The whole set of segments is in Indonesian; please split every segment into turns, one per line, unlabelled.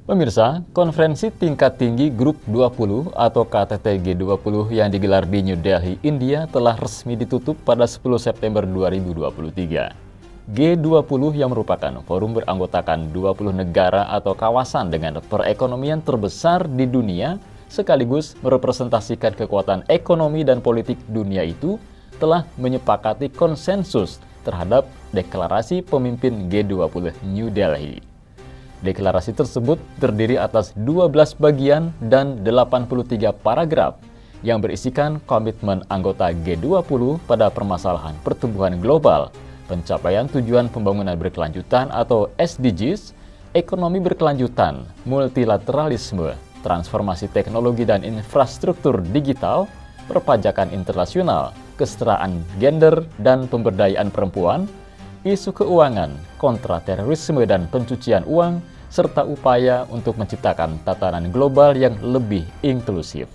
Pemirsa, konferensi tingkat tinggi Grup 20 atau KTT G20 yang digelar di New Delhi, India telah resmi ditutup pada 10 September 2023. G20 yang merupakan forum beranggotakan 20 negara atau kawasan dengan perekonomian terbesar di dunia, sekaligus merepresentasikan kekuatan ekonomi dan politik dunia itu, telah menyepakati konsensus terhadap deklarasi pemimpin G20 New Delhi. Deklarasi tersebut terdiri atas 12 bagian dan 83 paragraf yang berisikan komitmen anggota G20 pada permasalahan pertumbuhan global, pencapaian tujuan pembangunan berkelanjutan atau SDGs, ekonomi berkelanjutan, multilateralisme, transformasi teknologi dan infrastruktur digital, perpajakan internasional, kesetaraan gender dan pemberdayaan perempuan, isu keuangan, kontraterorisme dan pencucian uang, serta upaya untuk menciptakan tatanan global yang lebih inklusif.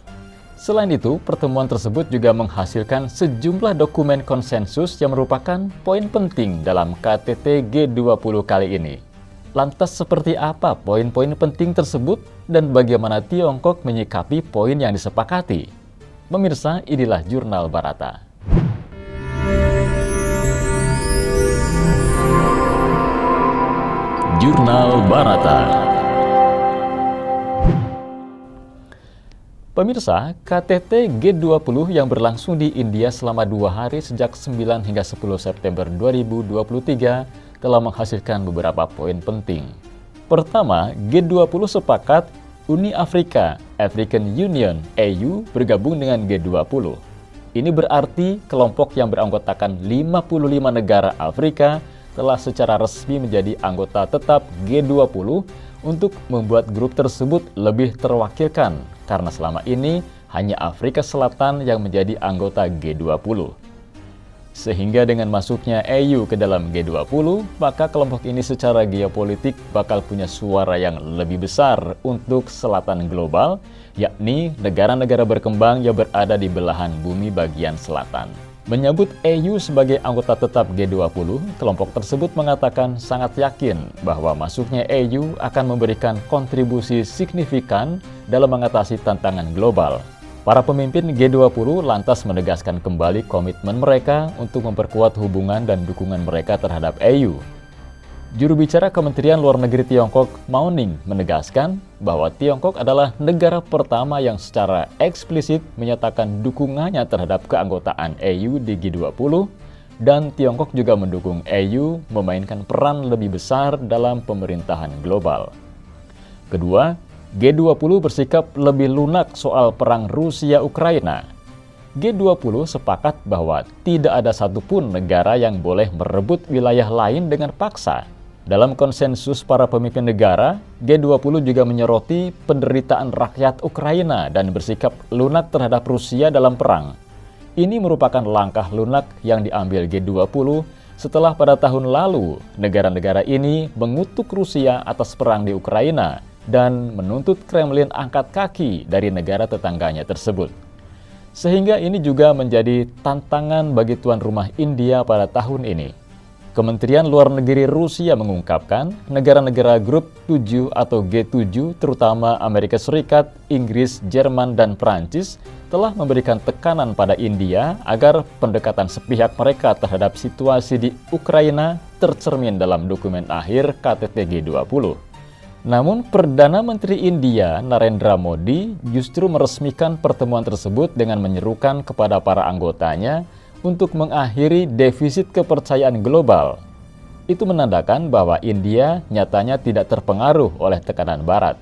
Selain itu, pertemuan tersebut juga menghasilkan sejumlah dokumen konsensus yang merupakan poin penting dalam KTT G20 kali ini. Lantas seperti apa poin-poin penting tersebut dan bagaimana Tiongkok menyikapi poin yang disepakati? Pemirsa, inilah Jurnal Barata. Jurnal Barata. Pemirsa, KTT G20 yang berlangsung di India selama 2 hari sejak 9 hingga 10 September 2023 telah menghasilkan beberapa poin penting. Pertama, G20 sepakat Uni Afrika, African Union, AU, bergabung dengan G20. Ini berarti kelompok yang beranggotakan 55 negara Afrika telah secara resmi menjadi anggota tetap G20 untuk membuat grup tersebut lebih terwakilkan, karena selama ini hanya Afrika Selatan yang menjadi anggota G20. Sehingga dengan masuknya AU ke dalam G20, maka kelompok ini secara geopolitik bakal punya suara yang lebih besar untuk selatan global, yakni negara-negara berkembang yang berada di belahan bumi bagian selatan. Menyambut AU sebagai anggota tetap G20, kelompok tersebut mengatakan sangat yakin bahwa masuknya AU akan memberikan kontribusi signifikan dalam mengatasi tantangan global. Para pemimpin G20 lantas menegaskan kembali komitmen mereka untuk memperkuat hubungan dan dukungan mereka terhadap AU. Juru bicara Kementerian Luar Negeri Tiongkok, Mao Ning, menegaskan bahwa Tiongkok adalah negara pertama yang secara eksplisit menyatakan dukungannya terhadap keanggotaan AU di G20, dan Tiongkok juga mendukung AU memainkan peran lebih besar dalam pemerintahan global. Kedua, G20 bersikap lebih lunak soal perang Rusia-Ukraina. G20 sepakat bahwa tidak ada satupun negara yang boleh merebut wilayah lain dengan paksa. Dalam konsensus para pemimpin negara, G20 juga menyoroti penderitaan rakyat Ukraina dan bersikap lunak terhadap Rusia dalam perang. Ini merupakan langkah lunak yang diambil G20 setelah pada tahun lalu negara-negara ini mengutuk Rusia atas perang di Ukraina dan menuntut Kremlin angkat kaki dari negara tetangganya tersebut. Sehingga ini juga menjadi tantangan bagi tuan rumah India pada tahun ini. Kementerian Luar Negeri Rusia mengungkapkan negara-negara Grup 7 atau G7, terutama Amerika Serikat, Inggris, Jerman, dan Prancis, telah memberikan tekanan pada India agar pendekatan sepihak mereka terhadap situasi di Ukraina tercermin dalam dokumen akhir KTT G20. Namun, Perdana Menteri India, Narendra Modi, justru meresmikan pertemuan tersebut dengan menyerukan kepada para anggotanya untuk mengakhiri defisit kepercayaan global. Itu menandakan bahwa India nyatanya tidak terpengaruh oleh tekanan Barat.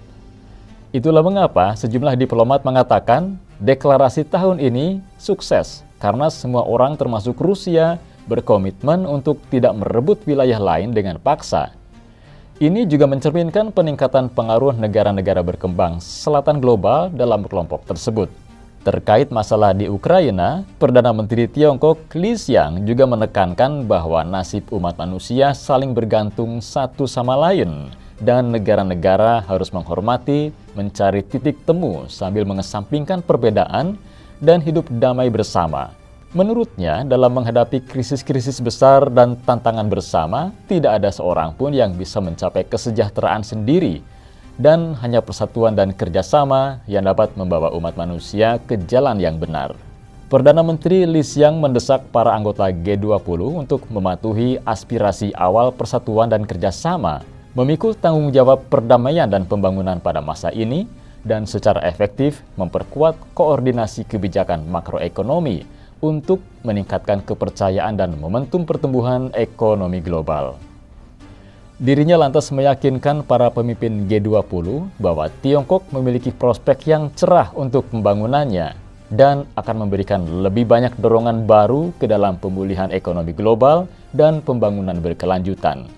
Itulah mengapa sejumlah diplomat mengatakan deklarasi tahun ini sukses karena semua orang termasuk Rusia berkomitmen untuk tidak merebut wilayah lain dengan paksa. Ini juga mencerminkan peningkatan pengaruh negara-negara berkembang selatan global dalam kelompok tersebut. Terkait masalah di Ukraina, Perdana Menteri Tiongkok Li Qiang juga menekankan bahwa nasib umat manusia saling bergantung satu sama lain dan negara-negara harus menghormati, mencari titik temu sambil mengesampingkan perbedaan dan hidup damai bersama. Menurutnya, dalam menghadapi krisis-krisis besar dan tantangan bersama, tidak ada seorang pun yang bisa mencapai kesejahteraan sendiri. dan hanya persatuan dan kerjasama yang dapat membawa umat manusia ke jalan yang benar. Perdana Menteri Li Qiang mendesak para anggota G20 untuk mematuhi aspirasi awal persatuan dan kerjasama, memikul tanggung jawab perdamaian dan pembangunan pada masa ini, dan secara efektif memperkuat koordinasi kebijakan makroekonomi untuk meningkatkan kepercayaan dan momentum pertumbuhan ekonomi global. Dirinya lantas meyakinkan para pemimpin G20 bahwa Tiongkok memiliki prospek yang cerah untuk pembangunannya dan akan memberikan lebih banyak dorongan baru ke dalam pemulihan ekonomi global dan pembangunan berkelanjutan.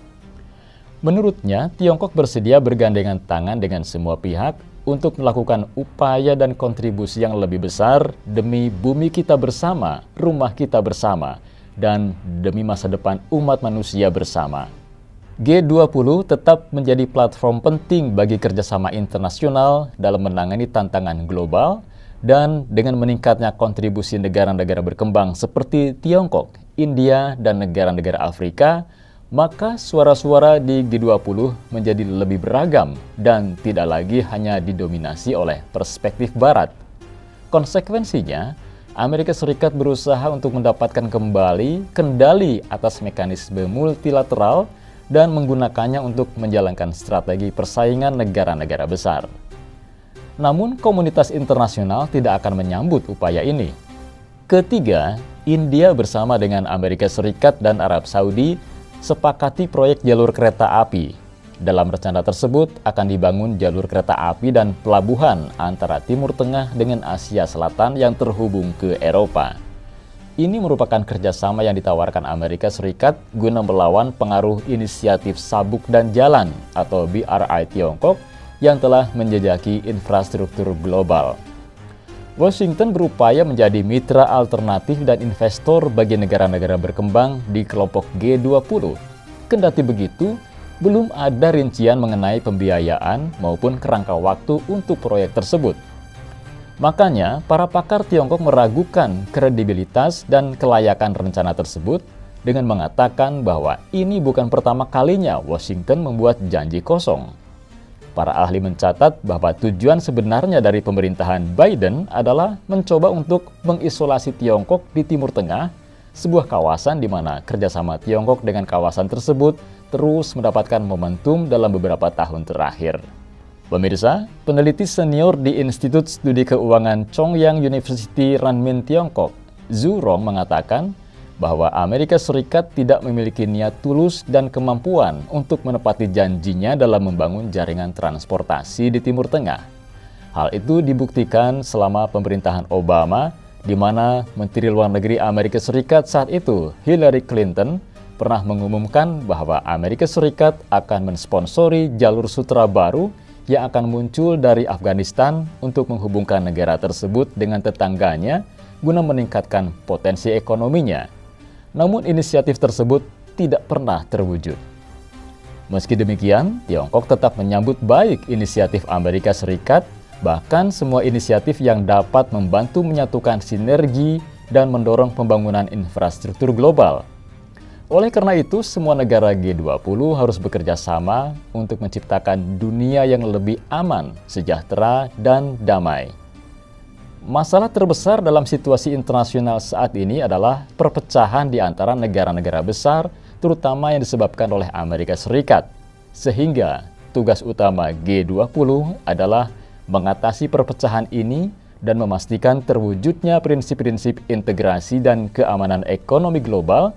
Menurutnya, Tiongkok bersedia bergandengan tangan dengan semua pihak untuk melakukan upaya dan kontribusi yang lebih besar demi bumi kita bersama, rumah kita bersama, dan demi masa depan umat manusia bersama. G20 tetap menjadi platform penting bagi kerjasama internasional dalam menangani tantangan global, dan dengan meningkatnya kontribusi negara-negara berkembang seperti Tiongkok, India, dan negara-negara Afrika, maka suara-suara di G20 menjadi lebih beragam dan tidak lagi hanya didominasi oleh perspektif Barat. Konsekuensinya, Amerika Serikat berusaha untuk mendapatkan kembali kendali atas mekanisme multilateral dan menggunakannya untuk menjalankan strategi persaingan negara-negara besar. Namun, komunitas internasional tidak akan menyambut upaya ini. Ketiga, India bersama dengan Amerika Serikat dan Arab Saudi sepakati proyek jalur kereta api. Dalam rencana tersebut akan dibangun jalur kereta api dan pelabuhan antara Timur Tengah dengan Asia Selatan yang terhubung ke Eropa. Ini merupakan kerjasama yang ditawarkan Amerika Serikat guna melawan pengaruh inisiatif Sabuk dan Jalan atau BRI Tiongkok yang telah menjajaki infrastruktur global. Washington berupaya menjadi mitra alternatif dan investor bagi negara-negara berkembang di kelompok G20. Kendati begitu, belum ada rincian mengenai pembiayaan maupun kerangka waktu untuk proyek tersebut. Makanya, para pakar Tiongkok meragukan kredibilitas dan kelayakan rencana tersebut dengan mengatakan bahwa ini bukan pertama kalinya Washington membuat janji kosong. Para ahli mencatat bahwa tujuan sebenarnya dari pemerintahan Biden adalah mencoba untuk mengisolasi Tiongkok di Timur Tengah, sebuah kawasan di mana kerjasama Tiongkok dengan kawasan tersebut terus mendapatkan momentum dalam beberapa tahun terakhir. Pemirsa, peneliti senior di Institut Studi Keuangan Chongyang University Renmin Tiongkok, Zhu Rong mengatakan bahwa Amerika Serikat tidak memiliki niat tulus dan kemampuan untuk menepati janjinya dalam membangun jaringan transportasi di Timur Tengah. Hal itu dibuktikan selama pemerintahan Obama, di mana Menteri Luar Negeri Amerika Serikat saat itu, Hillary Clinton, pernah mengumumkan bahwa Amerika Serikat akan mensponsori jalur sutra baru yang akan muncul dari Afghanistan untuk menghubungkan negara tersebut dengan tetangganya guna meningkatkan potensi ekonominya. Namun inisiatif tersebut tidak pernah terwujud. Meski demikian, Tiongkok tetap menyambut baik inisiatif Amerika Serikat, bahkan semua inisiatif yang dapat membantu menyatukan sinergi dan mendorong pembangunan infrastruktur global. Oleh karena itu, semua negara G20 harus bekerja sama untuk menciptakan dunia yang lebih aman, sejahtera, dan damai. Masalah terbesar dalam situasi internasional saat ini adalah perpecahan di antara negara-negara besar, terutama yang disebabkan oleh Amerika Serikat. Sehingga tugas utama G20 adalah mengatasi perpecahan ini dan memastikan terwujudnya prinsip-prinsip integrasi dan keamanan ekonomi global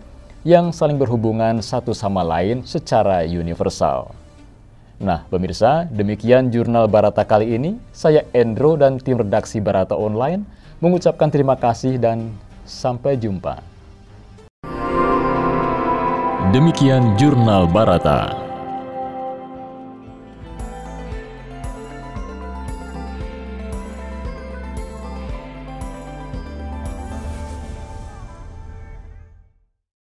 yang saling berhubungan satu sama lain secara universal. Nah, pemirsa, demikian Jurnal Barata kali ini. Saya Endro dan tim redaksi Barata Online mengucapkan terima kasih dan sampai jumpa. Demikian Jurnal Barata.